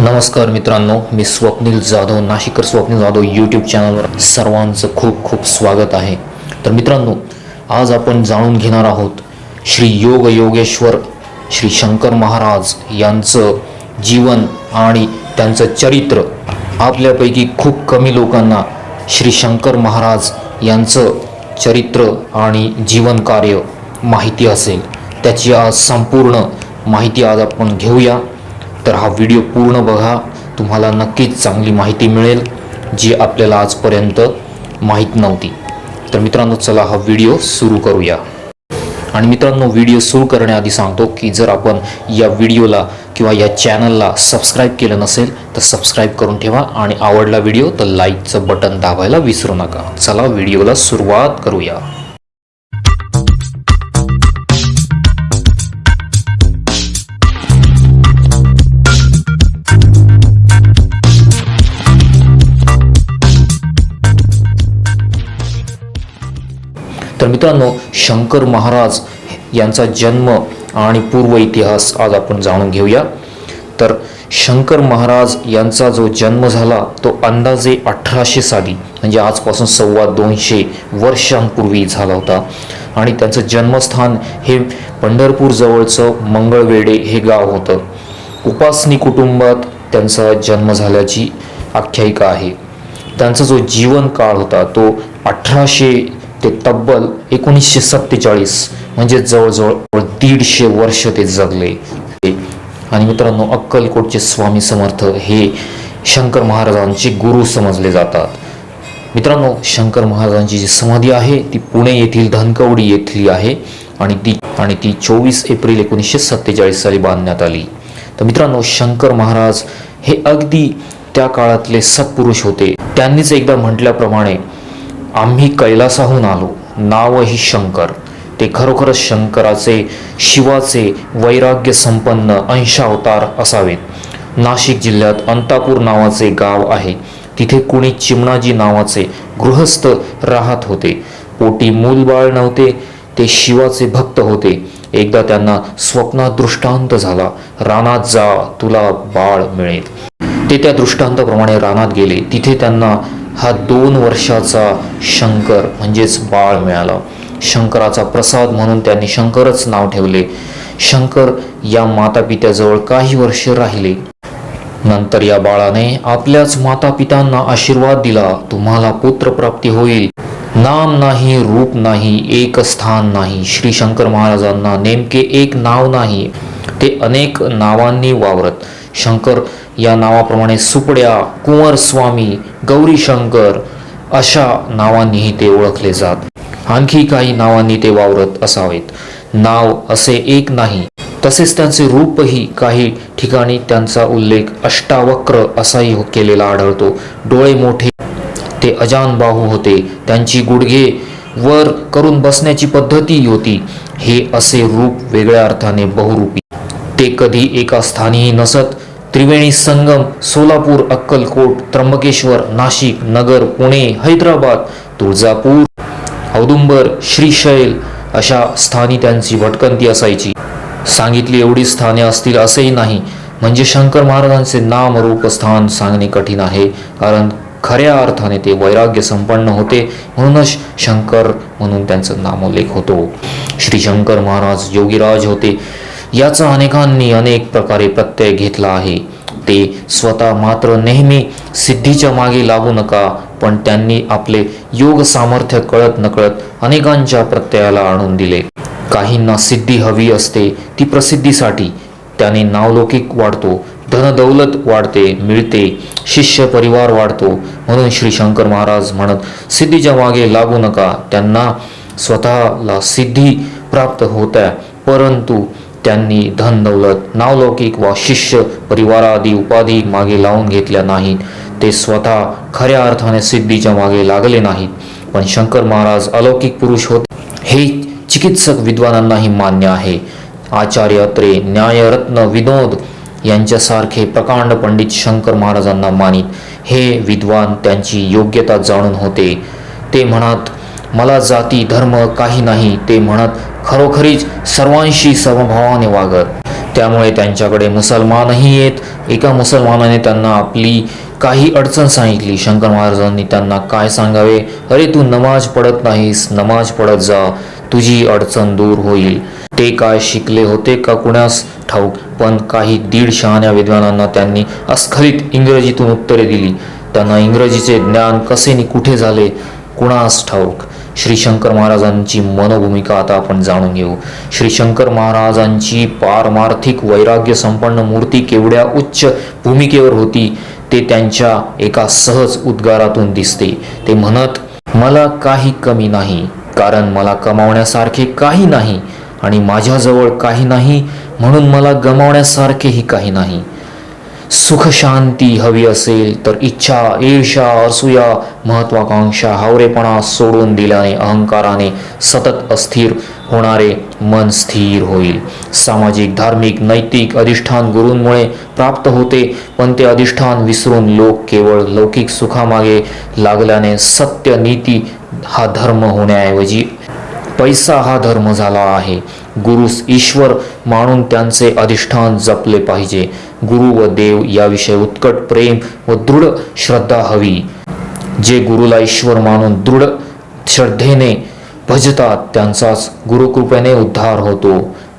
नमस्कार मित्रांनो, मी स्वप्नील जाधव, नाशिकर स्वप्नील जाधव यूट्यूब चॅनलवर सर्वांचं खूप खूप स्वागत आहे। तर मित्रांनो, आज आपण जाणून घेणार आहोत श्री योग योगेश्वर श्री शंकर महाराज यांचं जीवन आणि त्यांचं चरित्र। आपल्यापैकी खूप कमी लोकांना श्री शंकर महाराज यांचं चरित्र आणि जीवन कार्य माहिती असेल। त्याची आज संपूर्ण माहिती आज आपण घेऊया। तर हा व्हिडिओ पूर्ण बघा, तुम्हाला नक्कीच चांगली माहिती मिळेल जी आपल्याला आजपर्यंत माहीत नव्हती। तर मित्रांनो, चला हा व्हिडिओ सुरू करूया। आणि मित्रांनो, व्हिडिओ सुरू करण्याआधी सांगतो की जर आपण या व्हिडिओला किंवा या चॅनलला सबस्क्राईब केलं नसेल तर सबस्क्राईब करून ठेवा आणि आवडला व्हिडिओ तर लाईकचं बटन दाबायला विसरू नका। चला व्हिडिओला सुरुवात करूया। तर मित्रांनो, शंकर महाराज यांचा जन्म आणि पूर्व इतिहास आज आपण जाणून घेऊया। तर शंकर महाराज यांचा जो जन्म झाला तो अंदाजे 1800 साली, म्हणजे आजपासून 250 वर्षांपूर्वी झाला होता। आणि त्यांचं जन्मस्थान हे पंढरपूर जवळचं मंगळवेढे हे गाव होतं। उपासनी कुटुंबात त्यांचा जन्म झाल्याची आख्यायिका आहे। त्यांचा जो जीवन काळ होता तो 1800 ते तब्बल 1947, म्हणजे जवळजवळ 150 वर्ष ते जगले। आणि मित्रांनो, अक्कलकोटचे स्वामी समर्थ हे शंकर महाराजांचे गुरु समजले जातात। मित्रांनो, शंकर महाराजांची जी समाधी आहे ती पुणे येथील धनकवडी येथली आहे आणि ती 24 एप्रिल 1947 साली बांधण्यात आली। तर मित्रांनो, शंकर महाराज हे अगदी त्या काळातले सत्पुरुष होते। त्यांनीच एकदा म्हटल्याप्रमाणे, आम्ही कैलासाहून आलो, नावही शंकर। ते खरोखरच शंकराचे, शिवाचे वैराग्य संपन्न अंशावतार असावेत। नाशिक जिल्ह्यात अंतापूर नावाचे गाव आहे, तिथे कुणी चिमणाजी नावाचे गृहस्थ राहत होते। पोटी मूलबाळ नव्हते, ते शिवाचे भक्त होते। एकदा त्यांना स्वप्नात दृष्टांत झाला, रानात जा, तुला बाळ मिळेल। ते त्या दृष्टांताप्रमाणे रानात गेले। तिथे त्यांना हा 2 वर्षाचा शंकर म्हणजेच बाळ मिळाला। शंकराचा प्रसाद म्हणून त्यांनी शंकरच नाव ठेवले। शंकर या मातापित्याजवळ काही वर्ष राहिले। नंतर या बाळाने आपल्याच मातापित्यांना आशीर्वाद दिला, तुम्हाला पुत्रप्राप्ती होईल। नाम नाही, रूप नाही, एक स्थान नाही। श्री शंकर महाराजांना नेमके एक नाव नाही, ते अनेक नावांनी वावरत। शंकर या नावाप्रमाणे सुपड्या, कुंवर स्वामी, गौरी शंकर अशा नावांनीही ते ओळखले जात। आणखी काही नावांनी ते वावरत असावेत। नाव असे एक नाही। तसेच त्यांचे रूपही काही ठिकाणी त्यांचा उल्लेख अष्टावक्र असाही केलेला आढळतो। डोळे मोठे, ते अजानबाहू होते, त्यांची गुडघे वर करून बसण्याची पद्धती होती। हे असे रूप वेगळ्या अर्थाने बहुरूपी। ते कधी एका स्थानीही नसत। त्रिवेणी संगम, सोलापूर, अक्कलकोट, त्र्यंबकेश्वर, नाशिक, नगर, पुणे, हैदराबाद, तुळजापूर, औदुंबर, श्रीशैल अशा स्थानी त्यांची भटकंती असायची। सांगितली एवढी स्थाने असतील असेही नाही, म्हणजे शंकर महाराजांचे नाम रूप स्थान सांगणे कठीण आहे, कारण खऱ्या अर्थाने ते वैराग्य संपन्न होते, म्हणूनच शंकर म्हणून त्यांचा नामोल्लेख होतो। श्री शंकर महाराज योगीराज होते, याचा अनेकांनी अनेक प्रकारे प्रत्यय घेतला आहे। ते स्वतः मात्र नेहमी सिद्धीच्या मागे लागू नका, पण त्यांनी आपले योग सामर्थ्य कळत नकळत अनेकांच्या प्रत्ययाला आणून दिले। काहींना सिद्धी हवी असते, ती प्रसिद्धीसाठी, त्याने नावलौकिक वाढतो, धनदौलत वाढते, मिळते, शिष्य परिवार वाढतो। म्हणून श्री शंकर महाराज म्हणत, सिद्धीच्या मागे लागू नका। त्यांना स्वतःला सिद्धी प्राप्त होत्या, परंतु त्यांनी धन दौलत, नावलौकिक वा शिष्य परिवारादी उपाधी मागे लावून घेतल्या नाहीत। ते स्वतः खऱ्या अर्थाने सिद्धीच्या मागे लागले नाहीत। पण शंकर महाराज अलौकिक पुरुष होते, हे चिकित्सक विद्वानांनाही मान्य आहे। आचार्य अत्रे, न्यायरत्न विनोद यांच्यासारखे प्रकांड पंडित शंकर महाराजांना मानित। हे विद्वान त्यांची योग्यता जाणून होते। ते म्हणत, मला जाती धर्म काही नाही, ते म्हणत खरोखरीच सर्वांशी समभावाने वागत। त्यामुळे त्यांच्याकडे मुसलमानही येत. एका मुसलमानाने त्यांना आपली काही अडचण सांगितली. शंकर महाराजांनी त्यांना काय सांगावे? अरे तू नमाज पडत नाहीस, नमाज पडत जा, तुझी अडचण दूर होईल. ते काय शिकले होते का कुणास ठाऊक, पण काही 150 शहाण्या विद्वानांना त्यांनी अस्खलित इंग्रजीतून उत्तरे दिली. त्यांना इंग्रजीचे ज्ञान कसे नि कुठे झाले कुणास ठाऊक. श्री शंकर महाराजांची मनोभूमिका आता आपण जाणून घेऊ. श्री शंकर महाराजांची पारमार्थिक वैराग्य संपन्न मूर्ती केवढ्या उच्च भूमिकेवर होती ते त्यांच्या एका सहज उद्गारातून दिसते. ते म्हणत, मला काही कमी नाही, कारण मला कमावण्यासारखे काही नाही आणि माझ्याजवळ काही नाही, म्हणून मला गमावण्यासारखेही काही नाही. सुख शांती हवी असेल तर इच्छा, ईर्ष्या, असूया, महत्वाकांक्षा, हावरेपणा सोडून दिल्याने अहंकाराने सतत अस्थिर होणारे मन स्थिर होईल. सामाजिक, धार्मिक, नैतिक अधिष्ठान गुरूंमुळे प्राप्त होते, पण ते अधिष्ठान विसरून लोक केवळ लौकिक सुखामागे लागल्याने सत्य, नीती हा धर्म होण्याऐवजी पैसा हा धर्म झाला आहे. गुरुस ईश्वर मानून त्यांचे अधिष्ठान जपले पाहिजे. गुरु व देव याविषयी उत्कट प्रेम व दृढ श्रद्धा हवी. जे गुरुला ईश्वर मानून दृढ श्रद्धेने भजतात त्यांचाच गुरुकृपेने उद्धार होतो.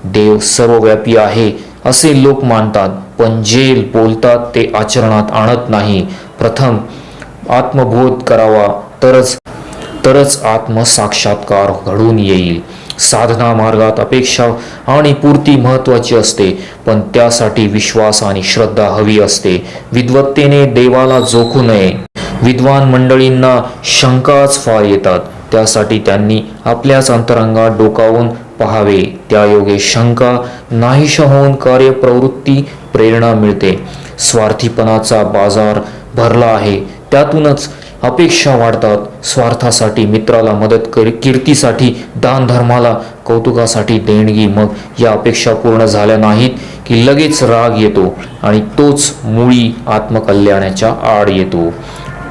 देव सर्वव्यापी आहे असे लोक मानतात, पण जे बोलतात ते आचरणात आणत नाही. प्रथम आत्मबोध करावा, तरच आत्मसाक्षात्कार घडून येईल. साधना मार्गात अपेक्षा आणि पूर्ती महत्वाची असते, पण त्यासाठी विश्वास आणि श्रद्धा हवी असते. विद्वत्तेने देवाला जोखू नये. विद्वान मंडळींना शंकाच फार येतात, त्यासाठी त्यांनी आपल्याच अंतरंगात डोकावून पहावे. त्यायोगे शंका नाहीशा होऊन कार्यप्रवृत्ती प्रेरणा मिळते. स्वार्थीपणाचा बाजार भरला आहे, त्यातूनच अपेक्षा वाढतात. स्वार्थासाठी मित्राला मदत कीर्तीसाठी दान, धर्माला कौतुकासाठी देणगी, मग या अपेक्षा पूर्ण झाल्या नाहीत की लगेच राग येतो आणि तोच मुळी आत्मकल्याणाच्या आड येतो.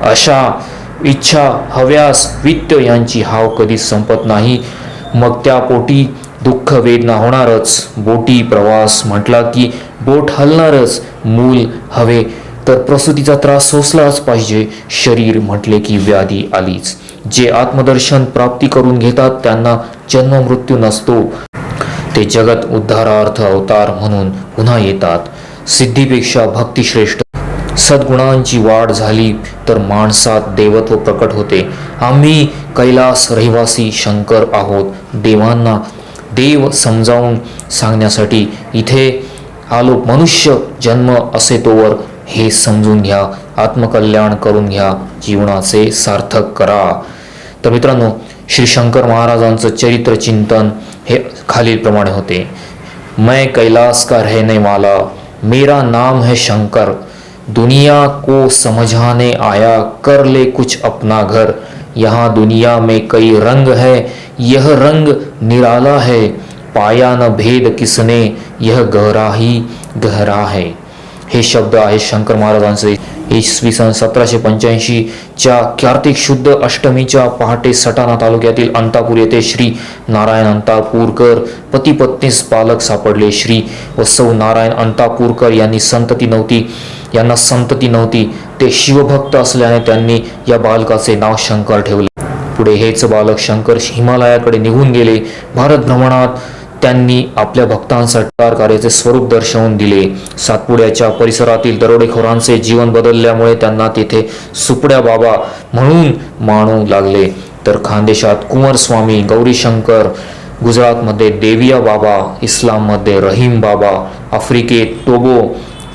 अशा इच्छा, हव्यास, वित्त यांची हाव कधीच संपत नाही. मग त्या पोटी दुःख वेदना होणारच. बोटी प्रवास म्हटला की बोट हलणारच. मूल हवे तर प्रसूतीचा त्रास सोसलाच पाहिजे. शरीर म्हटले की व्याधी आलीच. जे आत्मदर्शन प्राप्ती करून घेतात त्यांना जन्म मृत्यू नसतो. ते जगत उद्धारार्थ अवतार म्हणून पुन्हा येतात. सिद्धीपेक्षा भक्ती श्रेष्ठ. सद्गुणांची वाढ झाली तर माणसात देवत्व प्रकट होते. आम्ही कैलास रहिवासी शंकर आहोत. देवांना देव समजावून सांगण्यासाठी इथे आलो. मनुष्य जन्म असे तोवर हे समजून घ्या, आत्मकल्याण करून घ्या, जीवनाचे सार्थक करा. तर मित्रांनो, श्री शंकर महाराजांचं चरित्र चिंतन हे खालीलप्रमाणे होते. मैं कैलास का रहने वाला, मेरा नाम है शंकर, दुनिया को समझाने आया, कर ले कुछ अपना घर. यहाँ दुनिया में कई रंग है, यह रंग निराला है, पाया न भेद किसने, यह गहरा ही गहरा है. हे शब्द आहे शंकर महाराजांचे. इसवी सन 1785च्या कार्तिक शुद्ध अष्टमीच्या पहाटे सटाणा तालुक्यातील अंतापूर येथे श्री नारायण अंतापूरकर पती पत्नीस बालक सापडले. श्री व सौ नारायण अंतापूरकर यांना संतती नव्हती. ते शिवभक्त असल्याने त्यांनी या बालकाचे नाव शंकर ठेवले. पुढे हेच बालक शंकर हिमालयाकडे निघून गेले. भारत भ्रमणात त्यांनी आपल्या भक्तांसाठी कार्याचे स्वरूप दर्शवून दिले. सातपुड्याच्या परिसरातील दरोडेखोरांचे जीवन बदलल्यामुळे त्यांना तेथे सुपड्या बाबा म्हणून मानू लागले. तर खानदेशात कुंवरस्वामी, गौरीशंकर, गुजरातमध्ये देविया बाबा, इस्लाममध्ये रहीम बाबा, आफ्रिकेत टोगो,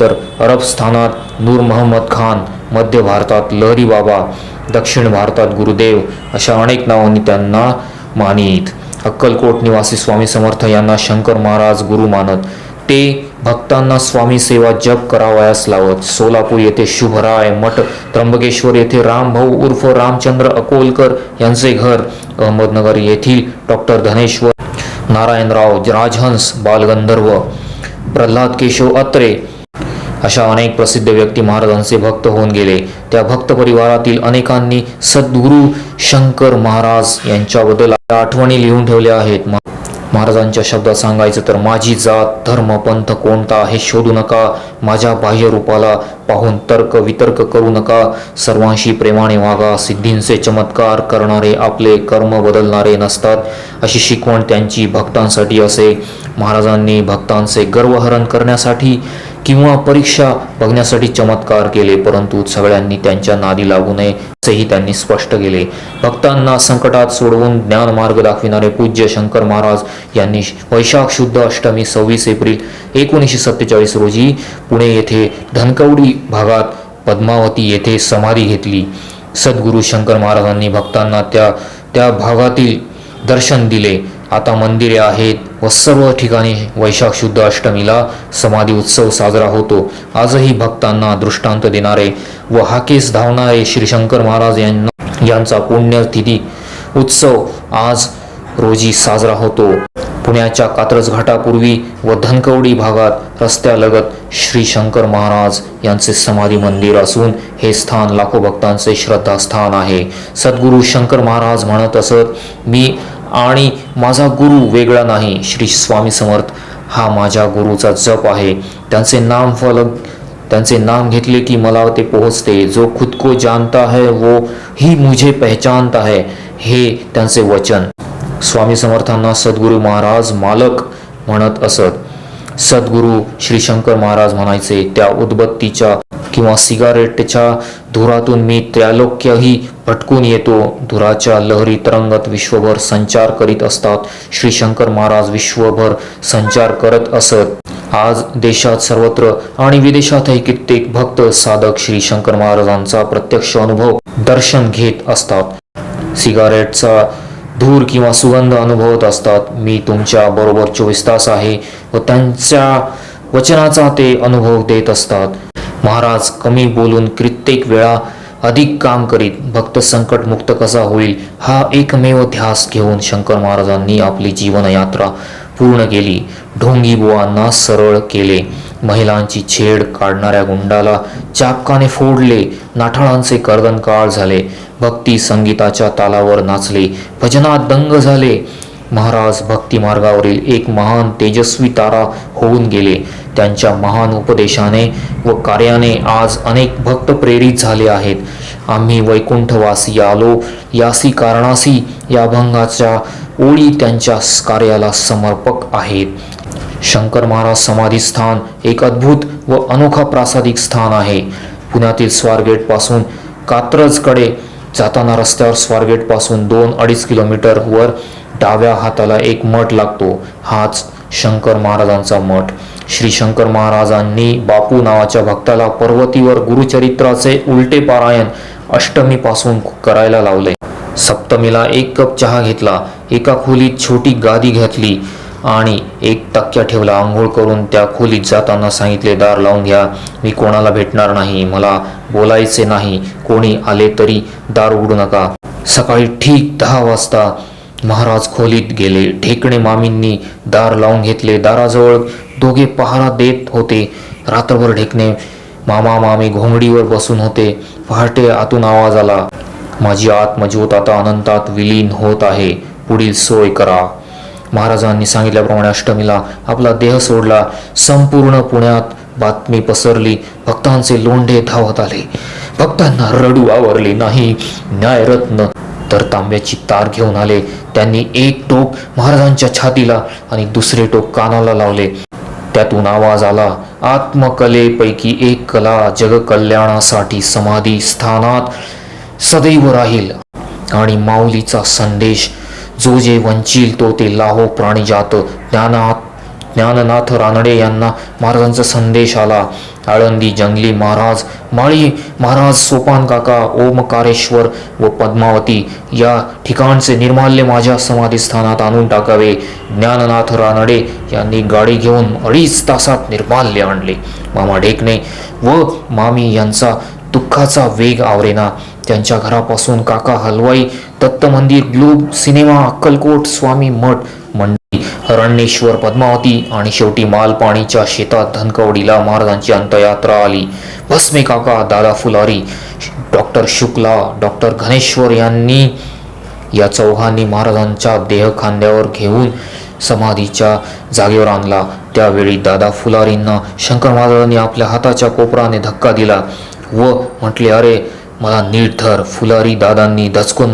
तर अरबस्थानात नूर महम्मद खान, मध्य भारतात लहरी बाबा, दक्षिण भारतात गुरुदेव अशा अनेक नावांनी त्यांना मानित. अक्कलकोट निवासी स्वामी समर्थ यांना शंकर महाराज गुरु मानत. ते भक्तांना स्वामी सेवा जप करावयास लावत. सोलापूर येथे शुभराय मठ, त्र्यंबकेश्वर येथे रामभाऊ उर्फ रामचंद्र अकोलकर यांचे घर, अहमदनगर येथील डॉक्टर धनेश्वर नारायणराव राजहंस बालगंधर्व, प्रल्हाद केशव अत्रे अशा अनेक प्रसिद्ध व्यक्ती महाराजांचे भक्त होऊन गेले. त्या भक्त परिवारातील अनेकांनी सद्गुरू शंकर महाराज यांच्याबद्दल आठवणी लिहून ठेवल्या आहेत. महाराजांच्या शब्दात सांगायचं तर माझी जात धर्म पंथ कोणता हे शोधू नका, माझ्या बाह्य रूपाला पाहून तर्क वितर्क करू नका, सर्वांशी प्रेमाने वागा, सिद्धींचे चमत्कार करणारे आपले कर्म बदलणारे नसतात, अशी शिकवण त्यांची भक्तांसाठी असे. महाराजांनी भक्तांचे गर्वहरण करण्यासाठी किंवा परीक्षा बघण्यासाठी चमत्कार केले, परंतु सगळ्यांनी त्यांच्या नादी लागू नये असेही त्यांनी स्पष्ट केले. भक्तांना संकटात सोडवून ज्ञान मार्ग दाखविणारे पूज्य शंकर महाराज यांनी वैशाख शुद्ध अष्टमी 26 एप्रिल 1947 रोजी पुणे येथे धनकवडी भागात पद्मावती येथे समाधी घेतली. सद्गुरू शंकर महाराजांनी भक्तांना त्या भागातील दर्शन दिले. आता मंदिरे आहेत व सर्व ठिकाणी वैशाख शुद्ध अष्टमीला समाधी उत्सव साजरा होतो. आजही भक्तांना दृष्टांत देणारे व हाकेस धावणारे श्री शंकर महाराज यांचा पुण्यतिथी उत्सव आज रोजी साजरा होतो. पुण्याच्या कात्रज घाटापूर्वी व धनकवडी भागात रस्त्यालगत श्री शंकर महाराज यांचे समाधी मंदिर असून हे स्थान लाखो भक्तांचे श्रद्धास्थान आहे. सद्गुरू शंकर महाराज म्हणत असत, मी आणि माझा गुरु वेगळा नाही. श्री स्वामी समर्थ हा माझ्या गुरुचा जप आहे. त्यांचे नाम घेतले की मला ते पोहोचते. जो खुद को जानता है वो ही मुझे पहचानता है, हे त्यांचे वचन. स्वामी समर्थांना सद्गुरू महाराज मालक म्हणत असत. सद्गुरू श्री शंकर महाराज म्हणायचे, त्या उदबत्तीच्या किंवा सिगारेटच्या धुरातून मी त्रैलोक्यही भटकून येतो. धुराच्या लहरी तरंगत विश्वभर संचार करीत असतात. श्री शंकर महाराज विश्वभर संचार करत असत. आज देशात सर्वत्र आणि विदेशातही कित्येक भक्त साधक श्री शंकर महाराजांचा प्रत्यक्ष अनुभव दर्शन घेत असतात. सिगारेटचा धूर किंवा सुगंध अनुभवत असतात. मी तुमच्या बरोबर 24 तास आहे व त्यांच्या वचनाचा ते अनुभव देत असतात. महाराज कमी बोलून कित्येक वेळा अधिक काम करीत भक्त संकटमुक्त कसा होईल हा एकमेव ध्यास घेऊन शंकर महाराजांनी आपली जीवनयात्रा पूर्ण केली. ढोंगी बुवांना सरळ केले. महिलांची छेड काढणाऱ्या गुंडाला चापकाने फोडले. नाठाळांचे कर्दनकाळ झाले. भक्ती संगीताच्या तालावर नाचले. भजनात दंग झाले. महाराज भक्ती मार्गावरील एक महान तेजस्वी तारा होऊन गेले. त्यांच्या महान उपदेशाने व कार्याने आज अनेक भक्त प्रेरित झाले आहेत. आम्ही वैकुंठवासी आलो यासी कारणासी या अभंगाच्या ओळी त्यांच्या कार्याला समर्पक आहेत. शंकर महाराज समाधी स्थान एक अद्भुत व अनोखा प्रासादिक स्थान आहे. पुण्यातील स्वारगेट पासून कात्रजकडे जाताना रस्त्यावर स्वारगेट पासून 2-2.5 किलोमीटर वर डाव्या हाताला एक मठ लागतो. हाच शंकर महाराजांचा मठ. श्री शंकर महाराजांनी बापू नावाच्या भक्ताला पर्वतीवर गुरुचरित्राचे उलटे पारायण अष्टमीपासून करायला लावले. सप्तमीला 1 कप चहा घेतला. एका खोलीत छोटी गादी घातली आणि 1 तक्क्या ठेवला. आंघोळ करून त्या खोलीत जाताना सांगितले, दार लावून घ्या. मी कोणाला भेटणार नाही. मला बोलायचे नाही. कोणी आले तरी दार उघडू नका. सकाळी ठीक 10 वाजता महाराज खोलीत गेले. ढेकणे मामींनी दार लावून घेतले. दाराजवळ दोघे पहारा देत होते. रात्रभर ढेकणे मामा मामी घोंगडीवर बसून होते. पहाटे आतून आवाज आला, माझी आत्मज्योत आता अनंतात विलीन होत आहे. पुढील सोय करा. महाराजांनी सांगितल्याप्रमाणे अष्टमीला आपला देह सोडला. संपूर्ण पुण्यात बातमी पसरली. भक्तांचे लोंढे धावत आले. भक्तांना रडू आवरले नाही. न्यायरत्न तर तांब्याची तार घेऊन आले. त्यांनी एक टोक महाराजांच्या छातीला आणि दुसरे टोक कानाला लावले. त्यातून आवाज आला, आत्मकलेपैकी एक कला जगकल्याणासाठी समाधी स्थानात सदैव राहील आणि माऊलीचा संदेश जो जे वंचील तो ते लाहो प्राणीजात. ज्ञाननाथ रानडे यांना महाराजांचा संदेश आला. आळंदी जंगली महाराज, माळी महाराज, सोपान काका, ओमकारेश्वर व पद्मावती या ठिकाणचे निर्माल्य माझ्या समाधीस्थानात आणून टाकावे. ज्ञाननाथ रानडे यांनी गाडी घेऊन 2.5 तासात निर्माल्य आणले. मामा ढेकणे व मामी यांचा दुःखाचा वेग आवरेना. त्यांच्या घरापासून काका हलवाई, दत्त मंदिर, ग्लोब सिनेमा, अक्कलकोट, स्वामी मठ, मंडी, हरणेश्वर, पद्मावती आणि शेवटी मालपाणीच्या शेतात धनकवडीला महाराजांची अंत्ययात्रा आली. भस्मे काका, दादा फुलारी, डॉक्टर शुक्ला, डॉक्टर घनेश्वर यांनी या चौघांनी महाराजांचा देह खांद्यावर घेऊन समाधीच्या जागेवर आणला. त्यावेळी दादा फुलारींना शंकर महाराजांनी आपल्या हाताच्या कोपराने धक्का दिला व म्हटले, अरे मला नीट धर. फुलारी दादांनी दचकून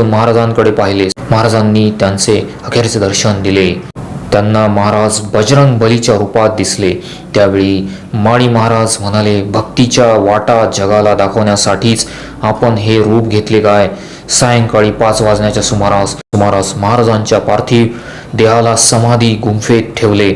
महाराजांकडे पाहिले. महाराजांनी त्यांचे अखेरचे दर्शन दिले. त्यांना महाराज बजरंग बलीच्या रूपात दिसले. त्यावेळी माळी महाराज म्हणाले, भक्तीच्या वाटा जगाला दाखवण्यासाठीच आपण हे रूप घेतले काय? सायंकाळी 5 वाजण्याच्या सुमारास महाराजांच्या पार्थिव देहाला समाधी गुंफेत ठेवले.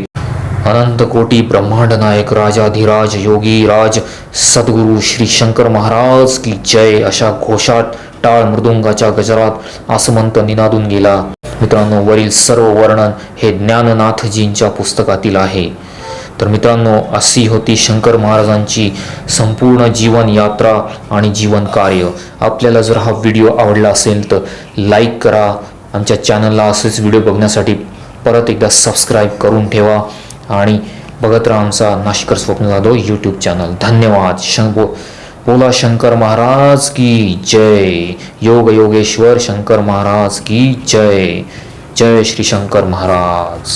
अनंत कोटी ब्रह्मांड नायक राजाधिराज योगी राज सद्गुरू श्री शंकर महाराज की जय अशा घोषात टाळ मृदुंगाच्या गजरात आसमंत निनादून गेला. मित्रांनो, वरील सर्व वर्णन हे ज्ञाननाथजींच्या पुस्तकातील आहे. तर मित्रांनो, अशी होती शंकर महाराजांची संपूर्ण जीवन यात्रा आणि जीवन कार्य. आपल्याला जर हा व्हिडिओ आवडला असेल तर लाईक करा. आमच्या चॅनलला असेच व्हिडिओ बघण्यासाठी परत एकदा सबस्क्राईब करून ठेवा आणि बघत राहा आमचा नाशिकर स्वप्न जाधव यूट्यूब चॅनल. धन्यवाद. बोला शंकर महाराज की जय. योग योगेश्वर शंकर महाराज की जय. जय श्री शंकर महाराज.